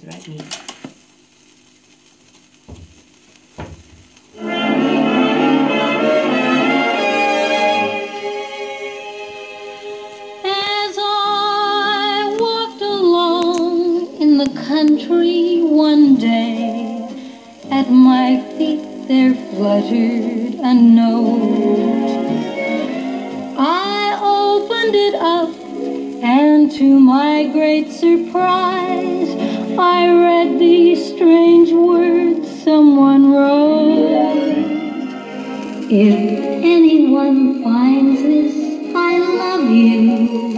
right here. As I walked along in the country one day, at my feet there fluttered a note. I opened it up, and to my great surprise, I read these strange words someone wrote. If anyone finds this, I love you.